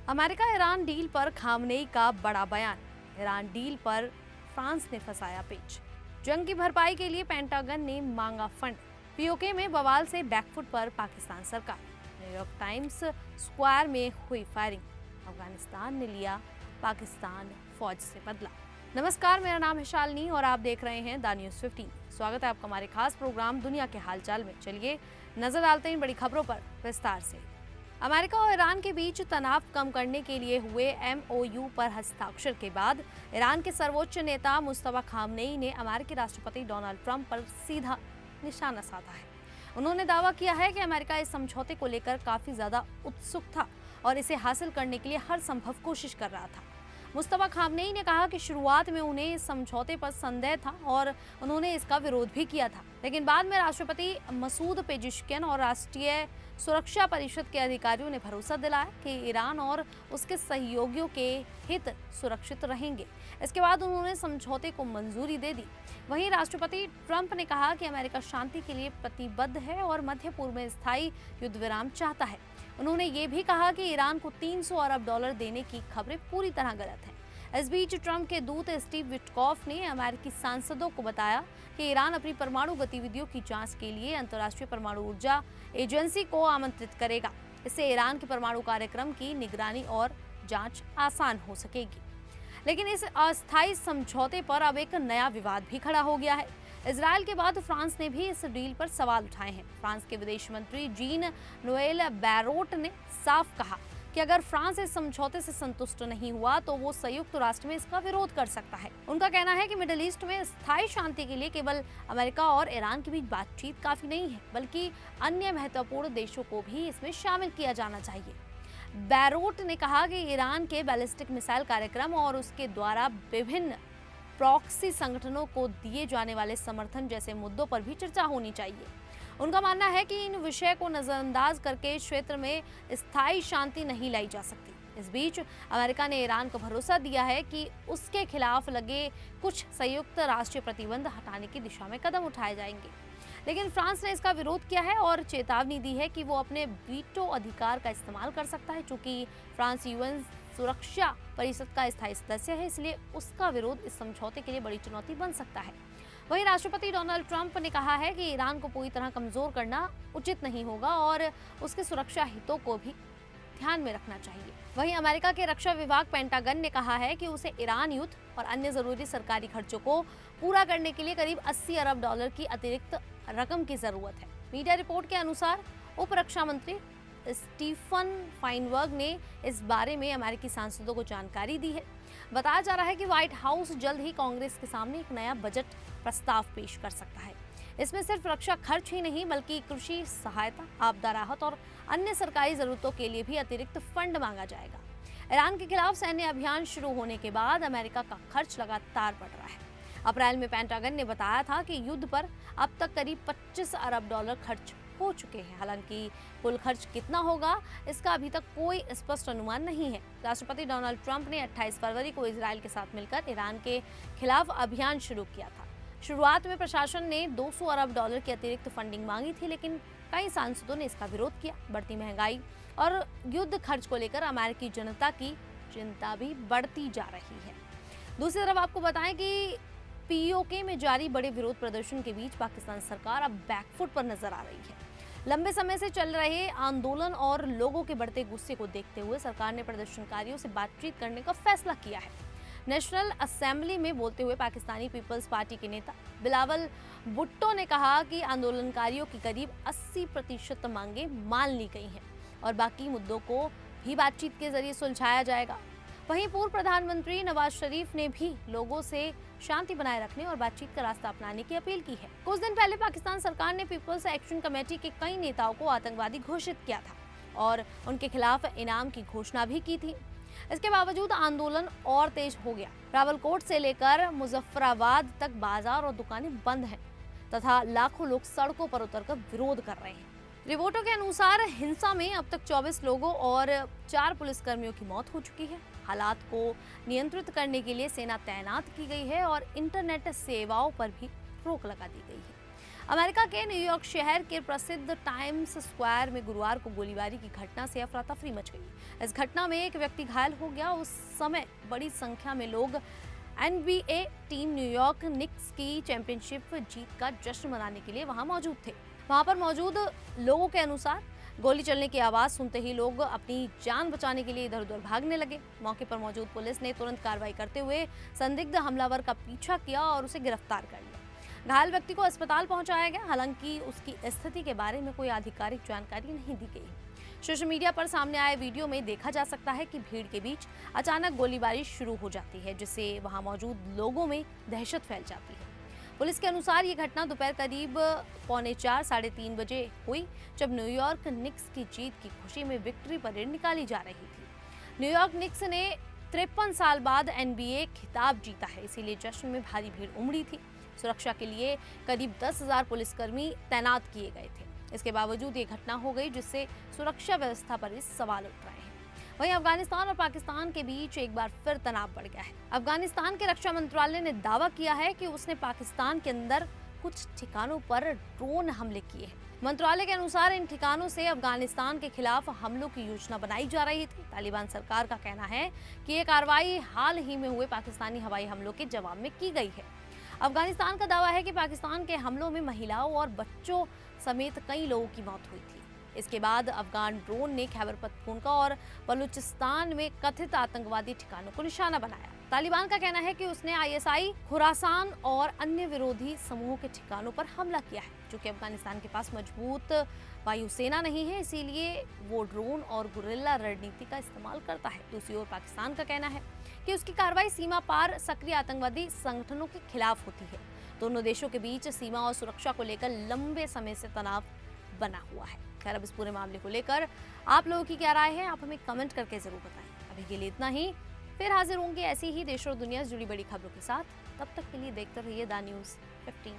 America Iran deal पर Khamenei का बड़ा बयान। ईरान डील पर फ्रांस ने फंसाया पेच। जंग की भरपाई के लिए पेंटागन ने मांगा फंड। पीओके में बवाल से बैकफुट पर पाकिस्तान सरकार। न्यूयॉर्क टाइम्स स्क्वायर में हुई फायरिंग। अफगानिस्तान ने लिया पाकिस्तान फौज से बदला। नमस्कार, मेरा नाम है शालिनी और आप देख रहे हैं द न्यूज़ 15। स्वागत है आपका हमारे खास प्रोग्राम दुनिया के हालचाल में। चलिए नजर डालते हैं बड़ी खबरों पर विस्तार से। अमेरिका और ईरान के बीच तनाव कम करने के लिए हुए एमओयू पर हस्ताक्षर के बाद ईरान के सर्वोच्च नेता मुस्तफा खामनेई ने अमेरिकी राष्ट्रपति डोनाल्ड ट्रंप पर सीधा निशाना साधा है। उन्होंने दावा किया है कि अमेरिका इस समझौते को लेकर काफी ज्यादा उत्सुक था और इसे हासिल करने के लिए हर संभव कोशिश कर रहा था। मुस्तफा खामनेई ने कहा कि शुरुआत में उन्हें इस समझौते पर संदेह था और उन्होंने इसका विरोध भी किया था, लेकिन बाद में राष्ट्रपति मसूद पेजिशकियन और राष्ट्रीय सुरक्षा परिषद के अधिकारियों ने भरोसा दिलाया कि ईरान और उसके सहयोगियों के हित सुरक्षित रहेंगे। इसके बाद उन्होंने समझौते को मंजूरी दे दी। वहीं राष्ट्रपति ट्रंप ने कहा कि अमेरिका शांति के लिए प्रतिबद्ध है और मध्य पूर्व में स्थायी युद्ध विराम चाहता है। उन्होंने ये भी कहा कि ईरान को 300 अरब डॉलर देने की खबरें पूरी तरह गलत हैं। इस बीच ट्रंप के दूत स्टीव विटकॉफ ने अमेरिकी सांसदों को बताया कि ईरान अपनी परमाणु गतिविधियों की जांच के लिए अंतर्राष्ट्रीय परमाणु ऊर्जा एजेंसी को आमंत्रित करेगा। इससे ईरान के परमाणु कार्यक्रम की निगरानी और जांच आसान हो सकेगी। लेकिन इस अस्थायी समझौते पर अब एक नया विवाद भी खड़ा हो गया है। इजरायल के बाद फ्रांस ने भी इस डील पर सवाल उठाए हैं। फ्रांस के विदेश मंत्री जीन नोएल बैरोट ने साफ कहा कि अगर फ्रांस इस समझौते से संतुष्ट नहीं हुआ तो वो संयुक्त राष्ट्र में इसका विरोध कर सकता है। उनका कहना है कि मिडिल ईस्ट में स्थायी शांति के लिए केवल अमेरिका और ईरान के बीच बातचीत काफी नहीं है, बल्कि अन्य महत्वपूर्ण देशों को भी इसमें शामिल किया जाना चाहिए। बैरोट ने कहा कि ईरान के बैलिस्टिक मिसाइल कार्यक्रम और उसके द्वारा विभिन्न प्रॉक्सी संगठनों को दिए जाने वाले समर्थन जैसे मुद्दों पर भी चर्चा होनी चाहिए। उनका मानना है कि इन विषय को नजरअंदाज करके क्षेत्र में स्थायी शांति नहीं लाई जा सकती। इस बीच अमेरिका ने ईरान को भरोसा दिया है कि उसके खिलाफ लगे कुछ संयुक्त राष्ट्रीय प्रतिबंध हटाने की दिशा में कदम उठाए जाएंगे, लेकिन फ्रांस ने इसका विरोध किया है और चेतावनी दी है कि वो अपने वीटो अधिकार का इस्तेमाल कर सकता है। चूंकि फ्रांस यूएन सुरक्षा परिषद का स्थायी सदस्य है, इसलिए उसका विरोध इस समझौते के लिए बड़ी चुनौती बन सकता है। वहीं राष्ट्रपति डोनाल्ड ट्रंप ने कहा है कि ईरान को पूरी तरह कमजोर करना उचित नहीं होगा और उसके सुरक्षा हितों को भी ध्यान में रखना चाहिए। वहीं अमेरिका के रक्षा विभाग पेंटागन ने कहा है कि उसे ईरान युद्ध और अन्य जरूरी सरकारी खर्चों को पूरा करने के लिए करीब 80 अरब डॉलर की अतिरिक्त रकम की जरूरत है। मीडिया रिपोर्ट के अनुसार उप रक्षा मंत्री स्टीफन फाइनबर्ग ने इस बारे में अमेरिकी सांसदों को जानकारी दी है। बताया जा रहा है कि व्हाइट हाउस जल्द ही कांग्रेस के सामने एक नया बजट प्रस्ताव पेश कर सकता है। इसमें सिर्फ रक्षा खर्च ही नहीं बल्कि कृषि सहायता, आपदा राहत और अन्य सरकारी जरूरतों के लिए भी अतिरिक्त फंड मांगा जाएगा। ईरान के खिलाफ सैन्य अभियान शुरू होने के बाद अमेरिका का खर्च लगातार बढ़ रहा है। अप्रैल में पेंटागन ने बताया था कि युद्ध पर अब तक करीब 25 अरब डॉलर खर्च हो चुके हैं। हालांकि कुल खर्च कितना होगा इसका अभी तक कोई स्पष्ट अनुमान नहीं है। राष्ट्रपति डोनाल्ड ट्रंप ने 28 फरवरी को इजरायल के साथ मिलकर ईरान के खिलाफ अभियान शुरू किया था। शुरुआत में प्रशासन ने 200 अरब डॉलर की अतिरिक्त फंडिंग मांगी थी, लेकिन कई सांसदों ने इसका विरोध किया। बढ़ती महंगाई और युद्ध खर्च को लेकर अमेरिकी जनता की चिंता भी बढ़ती जा रही है। दूसरी तरफ आपको बताएं कि पीओके में जारी बड़े विरोध प्रदर्शन के बीच पाकिस्तान सरकार अब बैकफुट पर नजर आ रही है। लंबे समय से चल रहे आंदोलन और लोगों के बढ़ते गुस्से को देखते हुए सरकार ने प्रदर्शनकारियों से बातचीत करने का फैसला किया है। नेशनल असेंबली में बोलते हुए पाकिस्तानी पीपल्स पार्टी के नेता बिलावल भुट्टो ने कहा कि आंदोलनकारियों की करीब 80% मांगे मान ली गई हैं और बाकी मुद्दों को भी बातचीत के जरिए सुलझाया जाएगा। वहीं पूर्व प्रधानमंत्री नवाज शरीफ ने भी लोगों से शांति बनाए रखने और बातचीत का रास्ता अपनाने की अपील की है। कुछ दिन पहले पाकिस्तान सरकार ने पीपल्स एक्शन कमेटी के कई नेताओं को आतंकवादी घोषित किया था और उनके खिलाफ इनाम की घोषणा भी की थी। इसके बावजूद आंदोलन और तेज हो गया। रावलकोट से लेकर मुजफ्फराबाद तक बाजार और दुकानें बंद हैं तथा लाखों लोग सड़कों पर उतरकर विरोध कर रहे हैं। रिपोर्टों के अनुसार हिंसा में अब तक 24 लोगों और 4 पुलिसकर्मियों की मौत हो चुकी है। हालात को नियंत्रित करने के लिए सेना तैनात की गई है और इंटरनेट सेवाओं पर भी रोक लगा दी गई है। अमेरिका के न्यूयॉर्क शहर के प्रसिद्ध टाइम्स स्क्वायर में गुरुवार को गोलीबारी की घटना से अफरा तफरी मच गई। इस घटना में एक व्यक्ति घायल हो गया। उस समय बड़ी संख्या में लोग NBA टीम न्यूयॉर्क निक्स की चैंपियनशिप जीत का जश्न मनाने के लिए वहां मौजूद थे। वहां पर मौजूद लोगों के अनुसार गोली चलने की आवाज सुनते ही लोग अपनी जान बचाने के लिए इधर उधर भागने लगे। मौके पर मौजूद पुलिस ने तुरंत कार्रवाई करते हुए संदिग्ध हमलावर का पीछा किया और उसे गिरफ्तार कर लिया। घायल व्यक्ति को अस्पताल पहुंचाया गया, हालांकि उसकी स्थिति के बारे में कोई आधिकारिक जानकारी नहीं दी गई। सोशल मीडिया पर सामने आए वीडियो में देखा जा सकता है कि भीड़ के बीच अचानक गोलीबारी शुरू हो जाती है, जिससे वहां मौजूद लोगों में दहशत फैल जाती है। पुलिस के अनुसार ये घटना दोपहर करीब 3:45 साढ़े 3 बजे हुई, जब न्यूयॉर्क निक्स की जीत की खुशी में विक्ट्री परेड निकाली जा रही थी। न्यूयॉर्क निक्स ने 53 साल बाद NBA खिताब जीता है, इसीलिए जश्न में भारी भीड़ उमड़ी थी। सुरक्षा के लिए करीब 10,000 पुलिसकर्मी तैनात किए गए थे। इसके बावजूद ये घटना हो गई, जिससे सुरक्षा व्यवस्था पर भी सवाल उठ रहे हैं। वहीं अफगानिस्तान और पाकिस्तान के बीच एक बार फिर तनाव बढ़ गया है। अफगानिस्तान के रक्षा मंत्रालय ने दावा किया है कि उसने पाकिस्तान के अंदर कुछ ठिकानों पर ड्रोन हमले किए हैं। मंत्रालय के अनुसार इन ठिकानों से अफगानिस्तान के खिलाफ हमलों की योजना बनाई जा रही थी। तालिबान सरकार का कहना है कि ये कार्रवाई हाल ही में हुए पाकिस्तानी हवाई हमलों के जवाब में की गई है। अफगानिस्तान का दावा है कि पाकिस्तान के हमलों में महिलाओं और बच्चों समेत कई लोगों की मौत हुई थी। इसके बाद अफगान ड्रोन ने खैबर पख्तूनख्वा और बलूचिस्तान में कथित आतंकवादी ठिकानों को निशाना बनाया। तालिबान का कहना है कि उसने ISI, खुरासान और अन्य विरोधी समूहों के ठिकानों पर हमला किया है। चूंकि अफगानिस्तान के पास मजबूत वायुसेना नहीं है, इसीलिए वो ड्रोन और गुरिल्ला रणनीति का इस्तेमाल करता है। दूसरी ओर पाकिस्तान का कहना है कि उसकी कार्रवाई सीमा पार सक्रिय आतंकवादी संगठनों के खिलाफ होती है। दोनों देशों के बीच सीमा और सुरक्षा को लेकर लंबे समय से तनाव बना हुआ है। खैर, अब इस पूरे मामले को लेकर आप लोगों की क्या राय है, आप हमें कमेंट करके जरूर बताएं। अभी के लिए इतना ही, फिर हाजिर होंगे ऐसी ही देश और दुनिया से जुड़ी बड़ी खबरों के साथ। तब तक के लिए देखते रहिए द न्यूज़ 15।